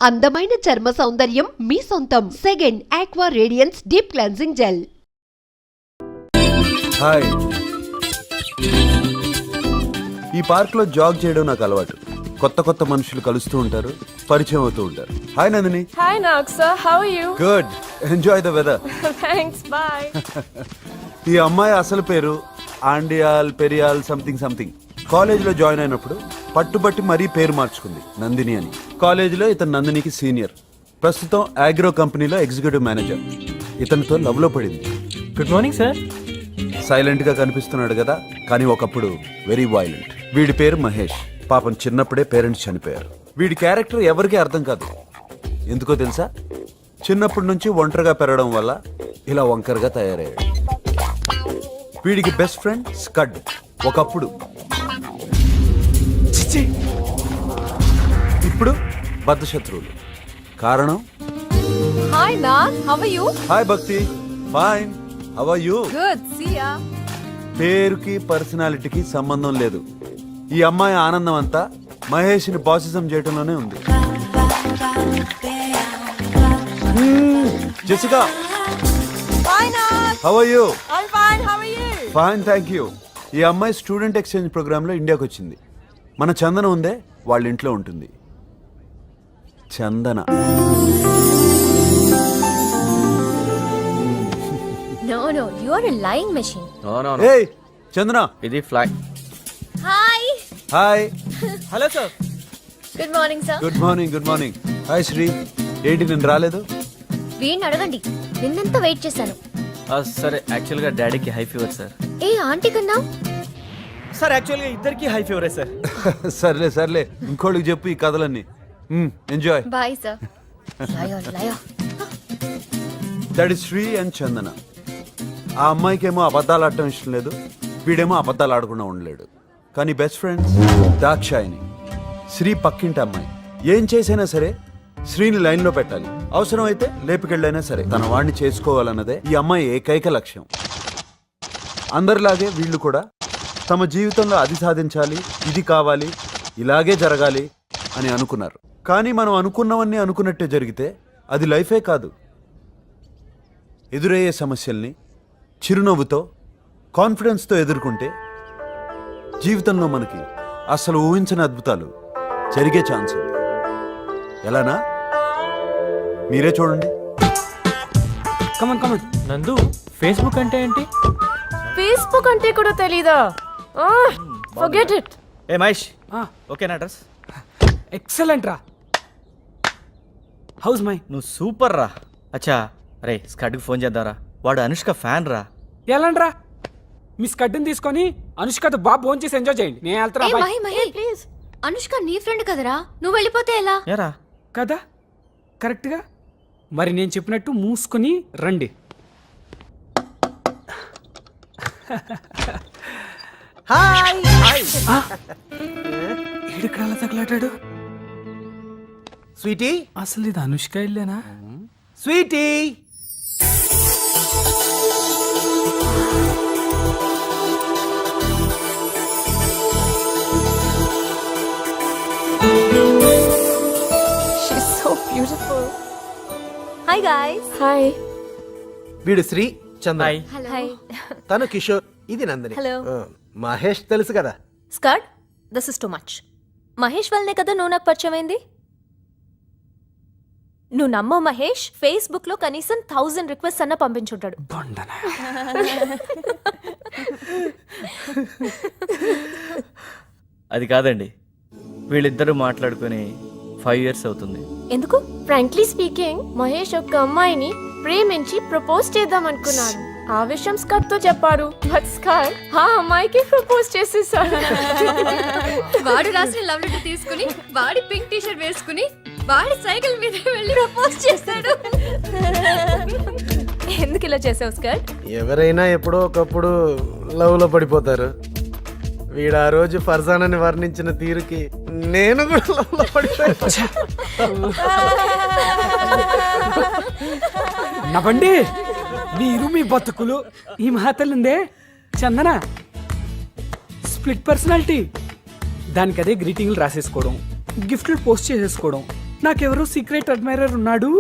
అందమైన చర్మ సౌందర్యం మీ సొంతం. Second aqua radiance deep cleansing gel. Hi. ఈ పార్క్ లో జాగ్ చేయడం నాకు అలవాటు. కొత్త కొత్త మనుషులు కలుస్తూ ఉంటారు, పరిచయం అవుతూ ఉంటారు. Hi Nandini. Hi Naksa, how are you? Good. Enjoy the weather. Thanks, bye. ఈ అమ్మాయి అసలు పేరు ఆండియాల్ పెరియాల్ సంథింగ్ సంథింగ్. కాలేజీలో జాయిన్ అయినప్పుడు పట్టుబట్టి మరీ పేరు మార్చుకుంది, నందిని అని. కాలేజీలో ఇతను నందినికి సీనియర్. ప్రస్తుతం ఆగ్రో కంపెనీలో ఎగ్జిక్యూటివ్ మేనేజర్. ఇతనితో లవ్ లో పడింది. Good morning sir. సైలెంట్ గా కనిపిస్తున్నాడు కదా, కానీ ఒకప్పుడు వెరీ వైలెంట్. వీడి పేరు మహేష్. పాపం చిన్నప్పుడే పేరెంట్స్ చనిపోయారు. వీడి క్యారెక్టర్ ఎవరికీ అర్థం కాదు. ఎందుకో తెలుసా? చిన్నప్పటి నుంచి ఒంటరిగా పెరగడం వల్ల ఇలా వంకరగా తయారయ్యాడు. వీడికి బెస్ట్ ఫ్రెండ్ స్కడ్. ఒకప్పుడు, ఇప్పుడు బద్ధశత్రువులు. కారణం? Hi Nak, how are you? Hi Bhakti. Fine. How are you? Good, see ya. పేరుకి పర్సనాలిటీకి సంబంధం లేదు. ఈ అమ్మాయి ఆనందం అంతా మహేష్ని బాసిజం చేయటంలోనే ఉంది. Jessica. Hi Nak. How are you? I'm fine, how are you? Fine, thank you. ఈ అమ్మాయి స్టూడెంట్ ఎక్స్చేంజ్ ప్రోగ్రామ్ లో ఇండియాకి వచ్చింది. మన చందన ఉందే, వాళ్ళ ఇంట్లో ఉంటుంది. చందన. No, you are a lying machine. No. ఏయ్ చందన. ఇది fly. Hi. Hi. Hello sir. Good morning, sir. Good morning. Good morning. Hi Sri. ఏంటి నేను రాలేదు? వీణ్ణి అడగండి. నిన్నంతా వెయిట్ చేశాను. సరే, యాక్చువల్గా డాడీకి హై ఫీవర్ సార్. ఏ ఆంటీ కన్నా సార్ యాక్చువల్గా ఇద్దరికి హై ఫీవరే సార్. సర్లే ఇంకోళ్ళకి చెప్పు ఈ కథలన్నీ. ఎంజాయ్. Bye sir. లయో that is Sri and Chandana. ఆ అమ్మాయికేమో అబద్ధాలు ఆడటం ఇష్టం లేదు, వీడేమో అబద్ధాలు ఆడకుండా ఉండలేడు. కానీ బెస్ట్ ఫ్రెండ్స్ దాక్షాయిని. శ్రీ పక్కింటి అమ్మాయి. ఏం చేసైనా సరే శ్రీని లైన్లో పెట్టాలి. అవసరం అయితే లేపుకెళ్ళైనా సరే తన వాడిని చేసుకోవాలన్నదే ఈ అమ్మాయి ఏకైక లక్ష్యం. అందరిలాగే వీళ్ళు కూడా తమ జీవితంలో అది సాధించాలి, ఇది కావాలి, ఇలాగే జరగాలి అని అనుకున్నారు. కానీ మనం అనుకున్నవన్నీ అనుకున్నట్టే జరిగితే అది లైఫే కాదు. ఎదురయ్యే సమస్యల్ని చిరునవ్వుతో, కాన్ఫిడెన్స్తో ఎదుర్కొంటే జీవితంలో మనకి అసలు ఊహించని అద్భుతాలు జరిగే ఛాన్స్ ఉంది. ఎలానా? మీరే చూడండి. కమన్ నందు, ఫేస్బుక్ అంటే ఏంటి? Facebook అంటే కూడా తెలీదా? Forget it. ఏ మహేష్, ఓకేనా అడ్రస్? ఎక్సలెంట్ రా. House my. నువ్వు సూపర్ రా. అచ్చా, అరే స్కడ్కి ఫోన్ చేద్దారా, వాడు అనుష్క ఫ్యాన్ రా. ఎలాండ్రా? మీ స్కడ్ని తీసుకొని అనుష్కతో బాగా ఫోన్ చేసి ఎంజాయ్ చేయండి. నేను వెళ్తున్నా. ఏ మహి ప్లీజ్. అనుష్క నీ ఫ్రెండ్ కదరా, నువ్వు వెళ్ళిపోతే ఎలా? ఏరా కదా కరెక్ట్గా. మరి నేను చెప్పినట్టు మూసుకొని రండి. ఏడుక్కడ అలా తగలాటాడు? స్వీటీ, అసలు ఇది అనుష్క ఇల్లేనా? Sweetie. She's so beautiful. Hi guys. Hi. వీడు శ్రీ, చంద్ర. Hi. తను కిషోర్, ఇది నందిని. Hello. మహేష్ తెలుసు కదా. Skirt, this is too much. Mahesh వల్లనే కదా నువ్వు నాకు పరిచయం అయింది. నువ్వు నమ్మో మహేష్ ఫేస్బుక్ లో కనీసం 1000 రిక్వెస్ట్ అన్న పంపించుంటాడు. అది కాదండి, వీళ్ళిద్దరూ మాట్లాడుకుని 5 years అవుతుంది. ఎందుకు? ఫ్రాంక్లీ స్పీకింగ్, మహేష్ ఒక అమ్మాయిని ప్రేమించి ప్రపోజ్ చేద్దాం అనుకున్నాడు. ఆ విషయం స్కట్ తో చెప్పాడు. బట్ స్కట్ ఆ అమ్మాయికి ప్రపోజ్ చేసేసాడు. వాడు రాసిన లవ్ లెటర్ తీసుకుని, వాడి పింక్ టీ షర్ట్ వేసుకుని, వాడి సైకిల్ మీద వెళ్ళి ప్రపోజ్ చేస్తాడు. ఎందుకు ఇలా చేసావు స్కట్? ఎవరైనా ఎప్పుడో ఒకప్పుడు లవ్ లో పడిపోతారు. వీడు ఆ రోజు ఫర్జానాని వర్ణించిన తీరుకి నేను కూడా లవ్ లో పడిపోయా. నవ్వండి మీరు, మీ బతుకులు. ఈ మహాతల్లుందే చందన, స్ప్లిట్ పర్సనాలిటీ. దానికి అదే గ్రీటింగ్లు రాసేసుకోవడం, గిఫ్ట్లు పోస్ట్ చేసేసుకోవడం, నాకెవరో సీక్రెట్ అడ్మైరర్ ఉన్నాడు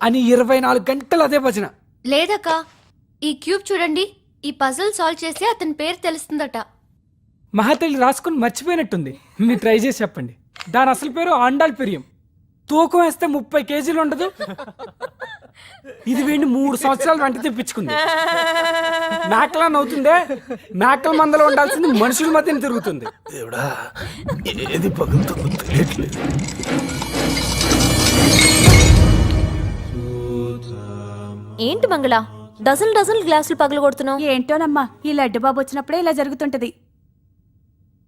అని 24 గంటలు అదే భజన. లేదక్క, ఈ క్యూబ్ చూడండి, ఈ పజిల్ సాల్వ్ చేస్తే అతని పేరు తెలుస్తుందట. మహాతల్లి రాసుకుని మర్చిపోయినట్టుంది. మీరు ట్రై చేసి చెప్పండి. దాని అసలు పేరు ఆండాల్ పెరియం. తూకం వేస్తే 30 కేజీలు ఉండదు. ఇది వీడిని 3 సంవత్సరాలు వెంట తెప్పించుకుంది. మేకలా నవ్వుతుందే, మేకల మందలో ఉండాల్సింది మనుషుల మధ్యన తిరుగుతుంది. దేవుడా ఏది పగులుతుందో తెలియట్లేదు. ఏంటి మంగళ, డజన్ గ్లాసులు పగలు కొడుతున్నావు? ఏంటోనమ్మా, ఈ లడ్డు బాబు వచ్చినప్పుడే ఇలా జరుగుతుంటది.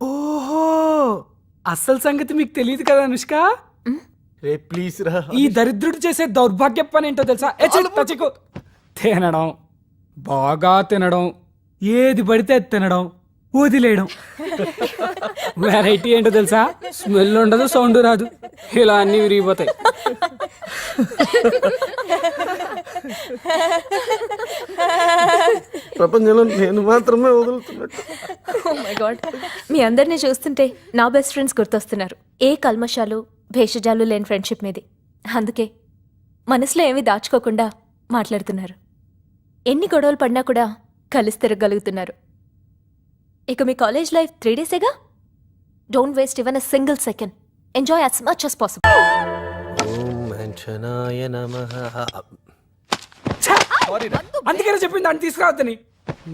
ఓహో, అసలు సంగతి మీకు తెలియదు కదా అనుష్క. రే ప్లీజ్ రా. ఈ దరిద్రుడు చేసే దౌర్భాగ్య పని ఏంటో తెలుసా? తినడం, బాగా తినడం, ఏది పడితే అది తినడం, వదిలేయడం. వెరైటీ ఏంటో తెలుసా? స్మెల్ ఉండదు, సౌండ్ రాదు, ఇలా అన్ని విరిగిపోతాయి. ప్రపంచంలో నేను మాత్రమే వదులుతున్నట్టు. Oh my God. మీ అందరినీ చూస్తుంటే నా బెస్ట్ ఫ్రెండ్స్ గుర్తొస్తున్నారు. ఏ కల్మషాలు భేషజాలు లేని ఫ్రెండ్షిప్ మీది. అందుకే మనసులో ఏమీ దాచుకోకుండా మాట్లాడుతున్నారు. ఎన్ని గొడవలు పడినా కూడా కలిసి తిరగలుగుతున్నారు. ఇక మీ కాలేజ్ లైఫ్ 3 డేసేగా. Don't waste even a single second. Enjoy as much as possible. అందుకనే చెప్పింది దాన్ని తీసుకురావద్దని.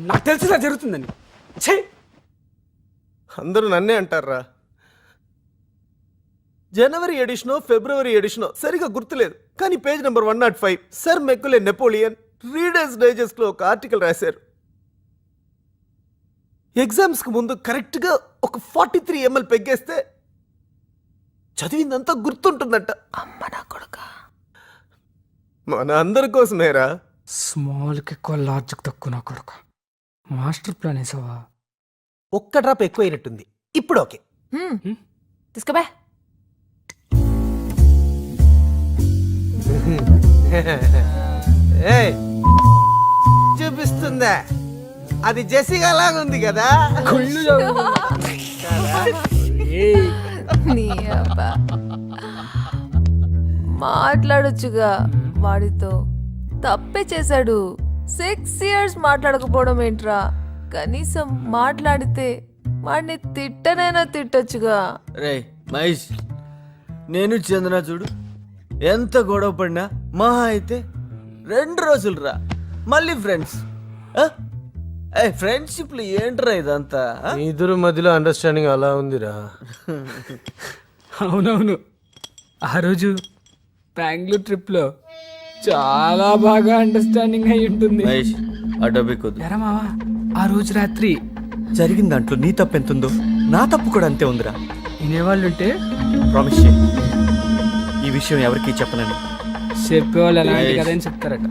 నాకు తెలిసిలా జరుగుతుందని. ఛే, అందరూ నన్నే అంటారా. జనవరి ఎడిషనో ఫిబ్రవరి ఎడిషనో సరిగా గుర్తులేదు, కానీ page number 105 sir మెక్కులే Napoleon readers digest లో ఒక ఆర్టికల్ రాశారు. ఎగ్జామ్స్ కు ముందు కరెక్ట్ గా ఒక 43 ml పెగ్గేస్తే చదివిందంతా గుర్తుంటుందంట. అమ్మ నా కొడుక, మన అందరి కోసమేరా. స్మాల్కి ఎక్కువ, లార్జ్కి తక్కువ నా కొడుకు. మాస్టర్ ప్లాన్ వేసావా? ఒక్క డ్రాప్ ఎక్కువ అయినట్టుంది. ఇప్పుడు ఓకే. తీసుకోబా. ఏయ్, చూపిస్తుందా? అది జెసిగా లాగా ఉంది కదా. మాట్లాడొచ్చుగా వాడితో. తప్పే చేశాడు. 6 years మాట్లాడకపోవడం ఏంట్రా? కనీసం మాట్లాడితే వాడిని తిట్టనైనా తిట్టొచ్చుగా. రే మహేష్, నేను చందన చూడు ఎంత గొడవ పడినా మహా అయితే 2 రోజులు రా, మళ్ళీ ఫ్రెండ్స్. ఫ్రెండ్షిప్లు ఏంట్రా ఇదంతా? మీ ఇద్దరు మధ్యలో అండర్స్టాండింగ్ అలా ఉందిరా. అవునవును, ఆ రోజు బెంగళూరు ట్రిప్లో చాలా బాగా అండర్స్టాండింగ్ అయి ఉంటుంది. మహేష్, ఆ టాపిక్ వద్దు. ఎరా మావా, ఆ రోజు రాత్రి జరిగిన దాంట్లో నీ తప్పు ఎంత ఉందో నా తప్పు కూడా అంతే ఉందిరా. వినేవాళ్ళు ఉంటే ప్రామిస్ చేయి, ఈ విషయం ఎవరికీ చెప్పనని. చెప్పేవాళ్ళు ఎలాంటి కదా అని చెప్తారట.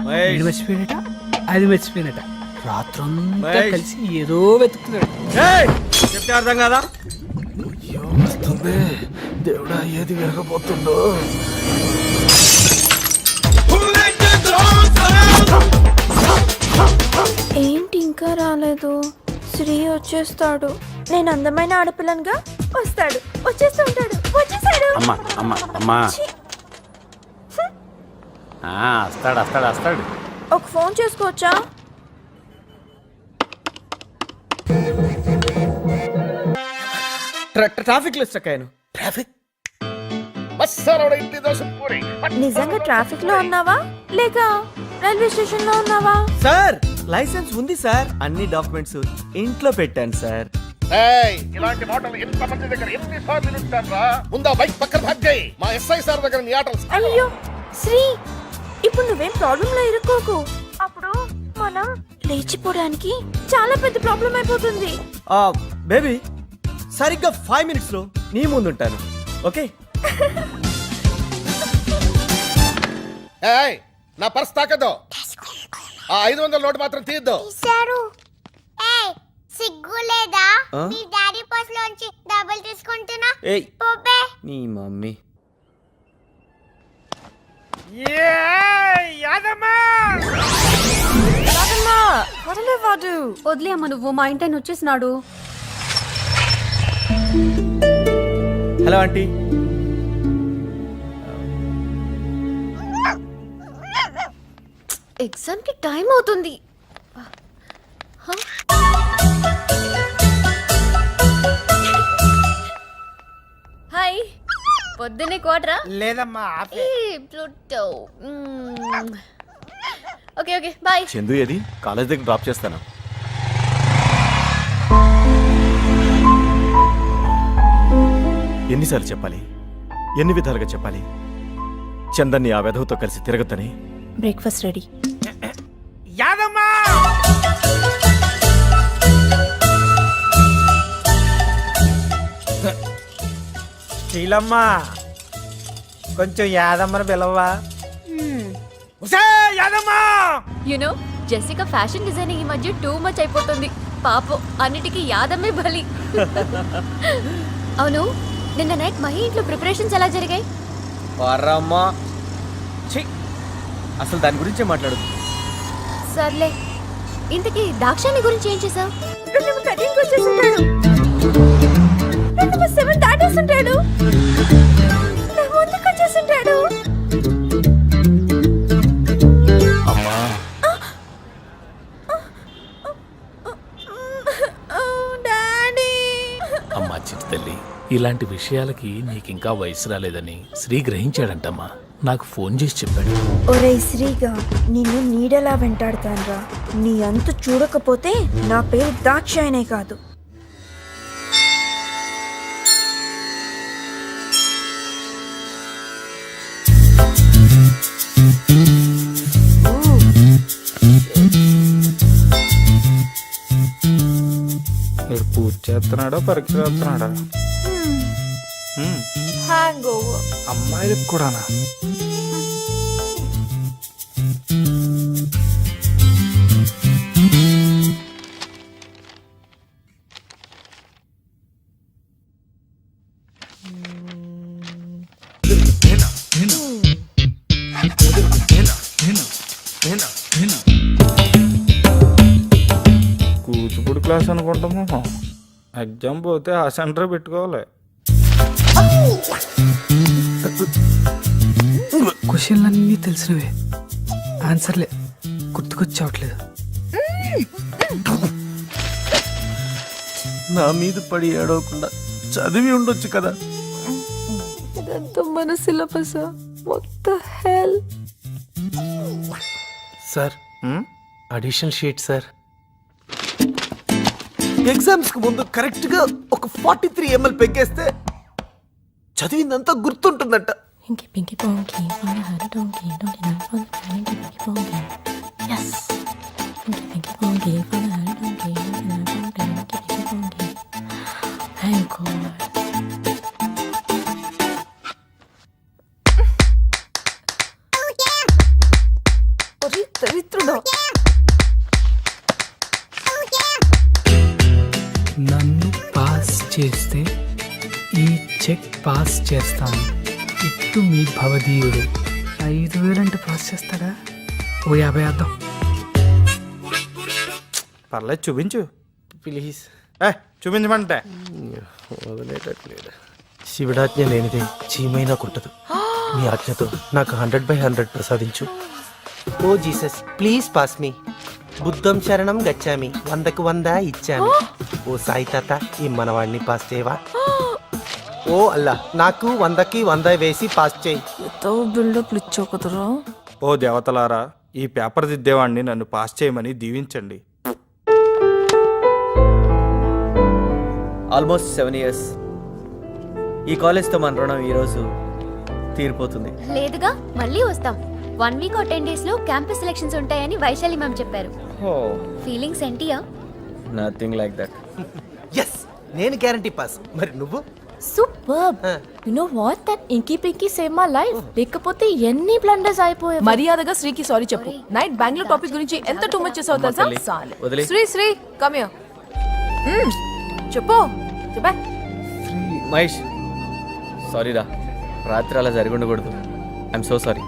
మహేష్, మర్చిపోయినట, అది మర్చిపోయినట. రాత్రంతా మహేష్. కలిసి ఏదో వెతుకుతున్నాడు. ఏయ్, చెప్తే అర్థం కదా? వస్తుంది దేవుడా, ఏది విరగబోతుందో. ఏంటి ఇంకా రాలేదు? శ్రీ వచ్చేస్తాడు. నేను అందమైన ఆడపిల్లనుగా వస్తాడు, వచ్చేస్తూ ఉంటాడు. వచ్చేసాడు. అమ్మా అమ్మా అమ్మా, వస్తాడు వస్తాడు వస్తాడు. ఒక ఫోన్ చేసుకోవచ్చా? ట్రాఫిక్ లో స్టక్ అయ్యాను. ట్రాఫిక్ నిజంగా ట్రాఫిక్ లో ఉన్నావా లేక రైల్వే స్టేషన్ లో ఉన్నావా? సార్, లైసెన్స్ ఉంది సార్, అన్ని డాక్యుమెంట్స్ ఇంట్లో పెట్టాను సార్. ఇలాంటి మాటలు ఎంత మంది దగ్గర ఎన్నిసార్లు వింటారా? ముందా బైక్ పక్కన భాగ్ చేయి. మా ఎస్ఐ సార్ దగ్గర నీ ఆటలు. అయ్యో శ్రీ, ఇప్పుడు నువ్వేం ప్రాబ్లం లో ఇరుక్కోకు. అప్పుడు మనం లేచిపోవడానికి చాలా పెద్ద ప్రాబ్లం అయిపోతుంది. బేబీ, సరిగ్గా 5 minutes లో నీ ముందు ఉంటాను. ఓకే? ఏయ్, నా పర్స్ తాకద్దు. ఆ 500 నోటు మాత్రం తీయద్దు. సిగ్గు లేదా? ఆ? మీ డాడీ పర్స్ లోంచి డబ్బులు తీసుకుంటున్నా. ఏయ్, పోపే. నీ మమ్మీ. వదిలే అమ్మ, నువ్వు మా ఇంటి వచ్చేసినాడు. Hello aunty. ఎగ్జామ్ కి టైం అవుతుంది. హాయ్, పొద్దున్నే కోటరా? లేదమ్మా Pluto. Okay okay bye. Chandu ఏది? కాలేజ్ దగ్గర డ్రాప్ చేస్తాను. ఎన్నిసార్లు చెప్పాలి, ఎన్ని విధాలుగా చెప్పాలి చందన్ని ఆ వెధవతో కలిసి తిరగద్దని? Breakfast ready. యాదమ్మా శీలమ్మా, కొంచెం యాదమ్మని పిలవా? యాదమ్మా యునో జెసికా ఫ్యాషన్ డిజైనింగ్ ఈ మధ్య టూ మచ్ అయిపోతుంది. పాపం అన్నిటికీ యాదమ్మే బలి. అవును, నిన్న నైట్ మహి ఇంట్లో ప్రిపరేషన్స్ ఎలా జరిగాయి? వారమ్మా, ఛీ, అసలు దాని గురించే మాట్లాడు. సర్లే, ఇంతకీ దాక్షాని గురించి ఏం చేసావు? అమ్మా చిట్టి తల్లి, ఇలాంటి విషయాలకి నీకింకా వయసు రాలేదని శ్రీ గ్రహించాడంటమ్మా. నాకు ఫోన్ చేసి చెప్పాడు. ఒరే శ్రీగా, నిన్ను నీడలా వెంటాడుతాన్రా. నీ అంతు చూడకపోతే నా పేరు దాక్షాయనే కాదు. పూజ చేస్తున్నాడా, పరీక్ష చేస్తున్నాడా? Hang over. అమ్మాయిలకు కూడానా? కూచిపూడి క్లాస్ అనుకుంటాము. ఎగ్జామ్ పోతే ఆ సెంటర్ పెట్టుకోవాలి. క్వశ్చన్లన్నీ తెలిసినవే, ఆన్సర్లే గుర్తుకొచ్చావట్లేదు. నా మీద పడి ఏడవకుండా చదివి ఉండొచ్చు కదా. ఇదంతా మన సిలబస్. మొత్త hell. Sir, additional sheet sir. Exams కు ముందు కరెక్ట్ గా ఒక 43 ml పెగ్గేస్తే చదివిందంతా గుర్తుంటుందంట. నన్ను పాస్ చేస్తే ఈ చెక్ పాస్ చేస్తాను. ఇట్టు మీ భవదీయుడు. 5,000 అంటే పాస్ చేస్తాడా? ఓ 50 వేద్దాం. పర్లేదు, చూపించు ప్లీజ్. చూపించమంటే వదిలేటట్లేదు. శివుడాజ్ఞ లేనిదే చీమైనా కుట్టదు. మీ ఆజ్ఞతో నాకు 100/100 ప్రసాదించు. ఓ జీసస్, ప్లీజ్ పాస్ మీ. బుద్ధం శరణం గచ్చామి, 100కు 100 ఇచ్చామి. ఓ సాయి తాత, ఈ మనవాడిని పాస్ చేయవా? ఓ అల్లా, నాకు 100కి 100 వేసి పాస్ చేయి. బిల్డప్లు ఇచ్చోకదురా. ఓ దేవతలారా, ఈ పేపర్ దిద్దేవాడిని నన్ను పాస్ చేయమని దీవించండి. Almost 7 years. ఈ కాలేజ్తో మన రుణం ఈరోజు తీరిపోతుంది. లేదుగా, మళ్ళీ వస్తాం. 1 week or 10 days లో క్యాంపస్ సెలక్షన్స్ ఉంటాయని వైశాలి మ్యామ్ చెప్పారు. ఫీలింగ్స్ ఏంటియా? Nothing like that. ఎస్, నేను గ్యారంటీ పాస్. మరి నువ్వు? Superb. You know what, that inky pinky save my life. లేకపోతే ఎన్ని బ్లండర్స్ అయిపోయాయి. మర్యాదగా శ్రీకి సారీ చెప్పు. నైట్ బెంగళూరు టాపిక్ గురించి ఎంత టూ మచ్ చేసావు తెలుసా? వదిలే. Sri come here. చెప్పు చెప్పా. మహేష్, సారీ రా, రాత్రి అలా జరిగి ఉండకూడదు. I'm so sorry.